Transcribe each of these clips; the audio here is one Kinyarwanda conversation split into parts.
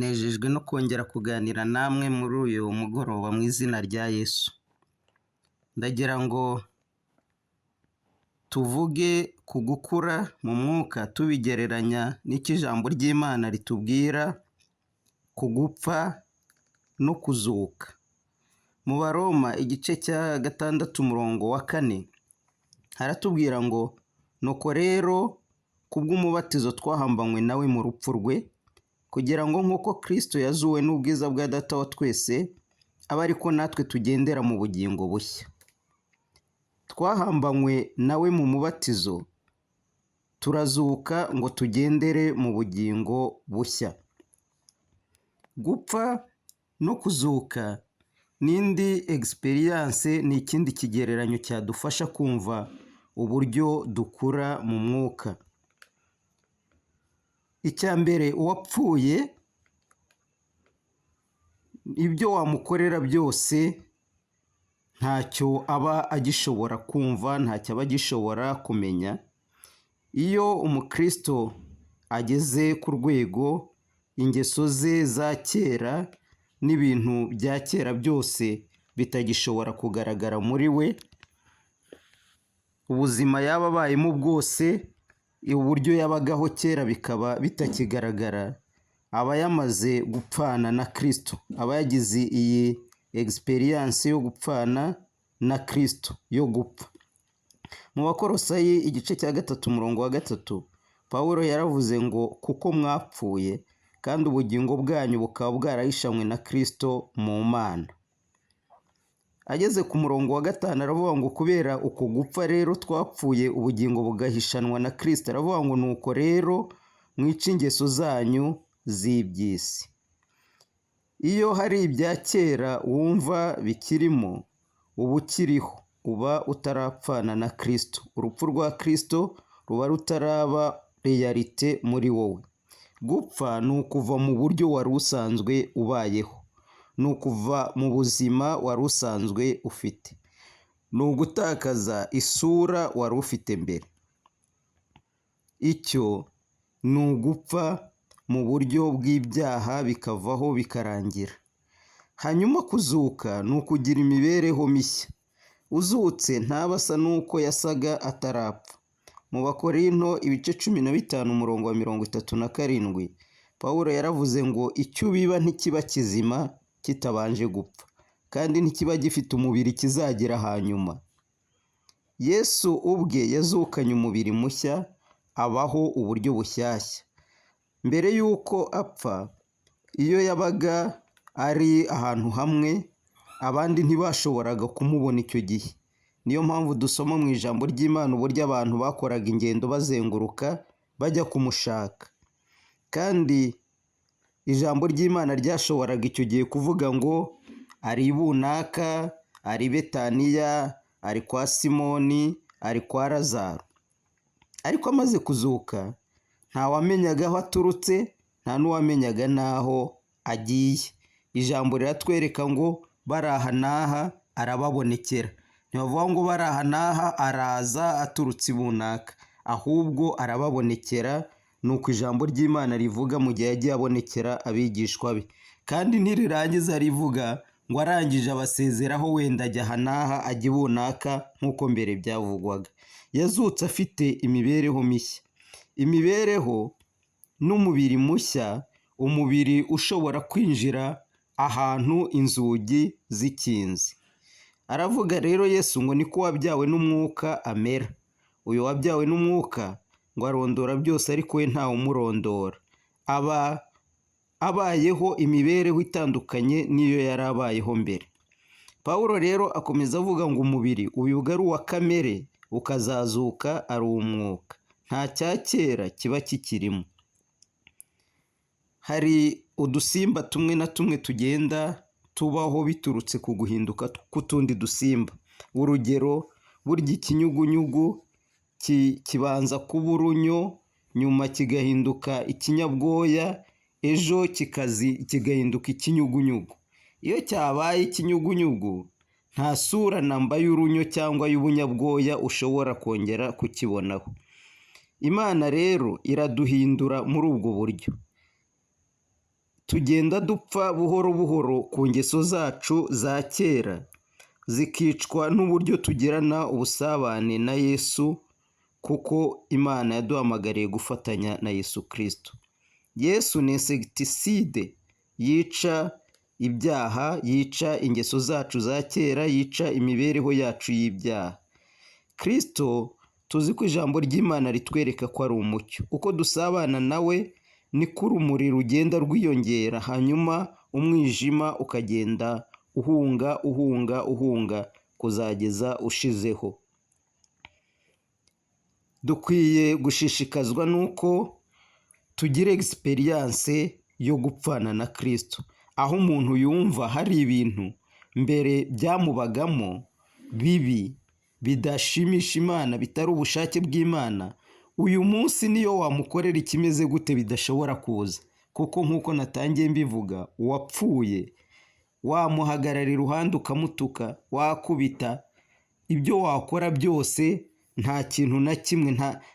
Nejejwe no kongera kuganira namwe muri uyu mugoroba mu izina rya Yesu. Ndagira ngo tuvuge ku gukura mu mwuka tubigereranya n'icyo ijambo ry'Imana ritubwira ku gupfa no kuzuka. Mu Baroma igice cya 6:4 haratubwira ngo nuko rero kubw'umubatizo twahambanywe nawe mu rupfu rwe, kugira ngo nk'uko Kristo yazuwe n'ubwiza bwa Data wa twese, abe ariko natwe tugendera mu bugingo bushya. Twahambanywe nawe mu mubatizo, turazuka ngo tugendere mu bugingo bushya. Gupfa no kuzuka n'indi experience ni ikindi kigereranyo cyadufasha kumva uburyo dukura mu mwuka. Icya mbere, uwapfuye ibyo wamukorera byose ntacyo aba agishobora kumva, ntacyo aba agishobora kumenya. Iyo umukristo ageze ku rwego ingeso ze za kera n'ibintu bya kera byose bitagishobora kugaragara muri we, ubuzima yaba abayemo bwose, uburyo yabagaho kera bikaba bitakigaragara, aba yamaze gupfana na Kristo, aba yagize iyi experience yo gupfana na Kristo, yo gupfa. Mu Bakolosayi igice cya 3:3 Pawulo yaravuze ngo kuko mwapfuye kandi ubugingo bwanyu bukaba bwarahishanywe na Kristo mu Mana. Ageze ku murongo wa 5 aravuga ngo kubera uko gupfa rero twapfuye ubugingo bugahishanwa na Kristo. Aravuga ngo nuko rero mwice ingeso zanyu z'iby'isi. Iyo hari ibya kera wumva bikirimo, uba ukiriho, uba utarapfana na Kristo. Urupfu rwa Kristo ruba rutaraba realite muri wowe. Gupfa ni ukuva mu buryo wari usanzwe ubayeho, ni ukuva mu buzima wari usanzwe ufite, ni ugutakaza isura wari ufite mbere. Icyo ni ugupfa mu buryo bw'ibyaha bikavaho bikarangira. Hanyuma kuzuka ni ukugira imibereho mishya. Uzutse ntaba asa n'uko yasaga atarapfa. Mu Bakorinto ibice 15:37 Pawulo yaravuze ngo icyo biba ntikiba kizima kitabanje gupfa, kandi ntikiba gifite umubiri kizagira hanyuma. Yesu ubwe yazukanye umubiri mushya, abaho uburyo bushyashya. Mbere y'uko apfa, iyo yabaga ari ahantu hamwe, abandi ntibashoboraga kumubona icyo gihe. Niyo mpamvu dusoma mu ijambo ry'Imana uburyo abantu bakoraga ingendo bazenguruka bajya kumushaka. Kandi ijambo ry'Imana ryashoboraga icyo gihe kuvuga ngo ari i Bunaka, ari i Betaniya, ari kwa Simoni, ari kwa Lazaro. Ariko amaze kuzuka, nta wamenyaga aho aturutse, nta n'uwamenyaga n'aho agiye. Ijambo riratwereka ngo baraha n'aha arababonekera. Ntibavuga ngo baraha n'aha araza aturutse i Bunaka, ahubwo arababonekera. Nuko ijambo ry'Imana rivuga mu gihe yagiye abonekera abigishwa be. Kandi ntirirangiza rivuga ngo arangije abasezeraho wenda ajya aha n'aha ajya i Bunaka nk'uko mbere byavugwaga. Yazutse afite imibereho mishya. Imibereho n'umubiri mushya, umubiri ushobora kwinjira ahantu inzugi zikinze. Aravuga rero Yesu ngo niko wabyawe n'umwuka amera. Uyu wabyawe n'umwuka ngo arondora byose, ariko we ntawe umurondora. Aba abayeho imibereho itandukanye n'iyo yari abayeho mbere. Pawulo rero akomeza avuga ngo umubiri uyuga ari uwa kamere, ukazazuka ari uw'umwuka. Nta cya kera kiba kikirimo. Hari udusimba tumwe na tumwe tugenda tubaho biturutse ku guhinduka k'utundi dusimba. Urugero, burya ikinyugunyugu kibanza kuba urunyo, nyuma kigahinduka ikinyabwoya, ejo kigahinduka ikinyugunyugu. Iyo cyabaye ikinyugunyugu, nta sura namba y'urunyo cyangwa y'ubunyabwoya ushobora kongera kukibonaho. Imana rero iraduhindura muri ubwo buryo. tugenda dupfa buhoro buhoro ku ngeso zacu za kera, zikicwa n'uburyo tugirana ubusabane na Yesu, kuko Imana yaduhamagariye gufatanya na Yesu Kristo. Yesu ni insegitiside, yica ibyaha, yica ingeso zacu za kera, yica imibereho yacu y'ibyaha. Kristo tuzi ko ijambo ry'Imana ritwereka ko ari umucyo. Uko dusabana nawe niko urumuri rugenda rwiyongera, hanyuma umwijima ukagenda uhunga kuzageza ushizeho. Dukwiye gushishikazwa n'uko tugira egisperiyanse yo gupfana na Kristo, aho umuntu yumva hari ibintu mbere byamubagamo bibi, bidashimisha Imana, bitari ubushake bw'Imana, uyu munsi niyo wamukorera ikimeze gute bidashobora kuza, kuko nk'uko natangiye mbivuga, uwapfuye wamuhagarara iruhande ukamutuka, wakubita, ibyo wakora byose nta kintu na kimwe,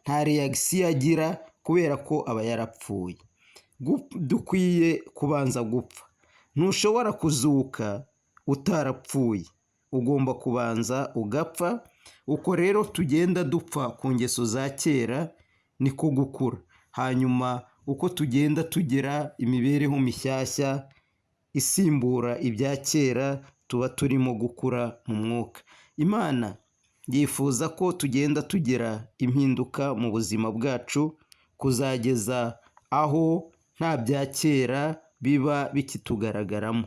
nta reagisiyo agira, kubera ko aba yarapfuye. Dukwiye kubanza gupfa. Ntushobora kuzuka utarapfuye, ugomba kubanza ugapfa. Uko rero tugenda dupfa ku ngeso za kera niko gukura. Hanyuma uko tugenda tugira imibereho mishyashya isimbura ibya kera, tuba turimo gukura mu mwuka. Imana yifuza ko tugenda tugira impinduka mu buzima bwacu, kuzageza aho nta bya kera biba bikitugaragaramo.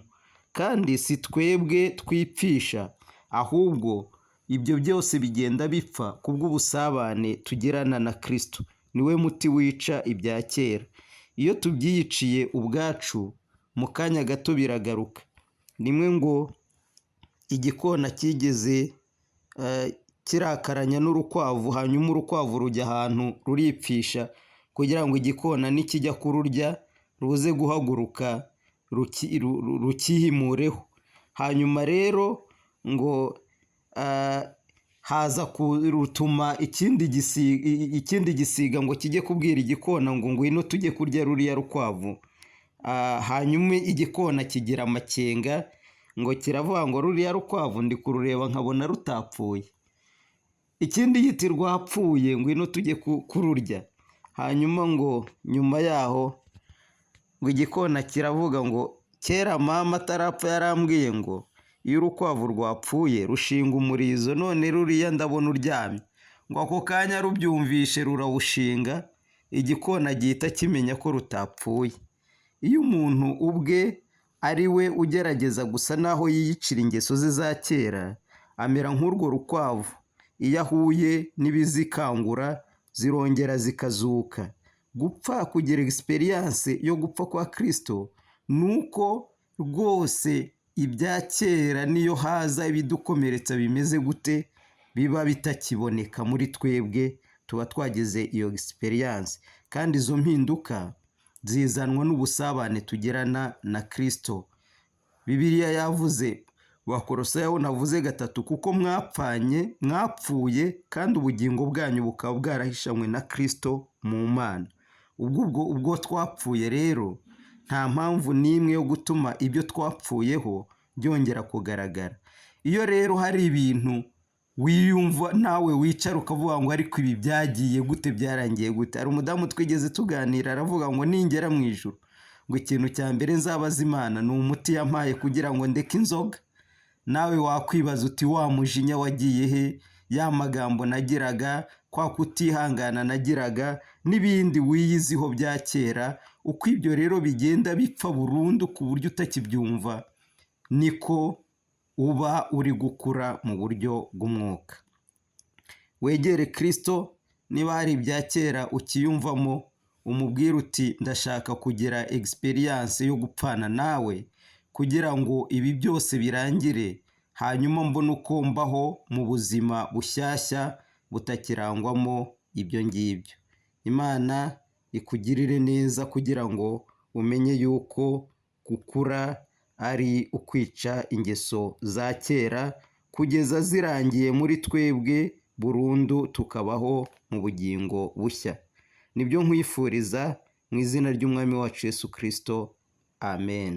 Kandi si twebwe twipfisha, ahubwo ibyo byose bigenda bipfa kubw'ubusabane tugirana na Kristo. Niwe muti wica ibya kera. Iyo tubyiyiciye ubwacu, mu kanya gato biragaruka. Rimwe ngo igikona kigeze kirakaranya n'urukwavu, hanyuma urukwavu rujya ahantu ruripfisha, kugira ngo igikona nikijya kururya ruze guhaguruka rukihimureho. Hanyuma rero ngo haza kurutuma ikindi gisiga ngo kijye kubwira igikona ngo ngwino tujye kurya ruriya rukwavu. Hanyuma igikona kigira amakenga, ngo kiravuga ngo ruriya rukwavu ndi kurureba nkabona rutapfuye. Ikindi giti rwapfuye, ngwino tujye kururya. Hanyuma ngo nyuma yaho ngo igikona kiravuga ngo kera mama atarapfa yarambwiye ngo iyo urukwavu rwapfuye rushinga umurizo, none ruriya ndabona uryamye. Ngo ako kanya rubyumvishe rurawushinga, igikona gihita kimenya ko rutapfuye. Iyo umuntu ubwe ari we ugerageza gusa naho yiyicira ingeso ze za kera, amera nk'urwo rukwavu. Iyo ahuye n'ibizikangura zirongera zikazuka. Gupfa, kugira egisperiyanse yo gupfa kwa Kristo, nuko rwose ibya kera niyo haza ibidukomeretsa bimeze gute, biba bitakiboneka muri twebwe, tuba twagize iyo egisperiyanse. Kandi izo mpinduka zizanwa n'ubusabane tugirana na Kristo. Bibiliya yavuze, Bakolosayi navuze 3, kuko mwapfuye kandi ubugingo bwanyu bukaba bwarahishanywe na Kristo mu Mana. Ubwo twapfuye rero, nta mpamvu n'imwe yo gutuma ibyo twapfuyeho byongera kugaragara. Iyo rero hari ibintu wiyumva nawe wicara ukavuga ngo ariko ibi byagiye gute, byarangiye gute. Hari umudamu twigeze tuganira aravuga ngo ningera mu ijuru, ngo ikintu cya mbere nzabaza Imana ni umuti yampaye kugira ngo ndeke inzoga. Nawe wakwibaza uti wa mujinya wagiye he, ya magambo nagiraga, kwa kutihangana nagiraga, n'ibindi wiyiziho bya kera. Uko ibyo rero bigenda bipfa burundu ku buryo utakibyumva, niko uba uri gukura mu buryo bw'umwuka. Wegere Kristo, niba hari ibya kera ukiyumvamo, umubwire uti ndashaka kugira egisperiyanse yo gupfana nawe, kugira ngo ibi byose birangire, hanyuma mbone uko mbaho mu buzima bushyashya butakirangwamo ibyo ngibyo. Imana ikugirire neza kugira ngo umenye yuko gukura ari ukwica ingeso za kera, kugeza zirangiye muri twebwe burundu, tukabaho mu bugingo bushya. Nibyo nkwifuriza mu izina ry'Umwami wacu Yesu Kristo. amen.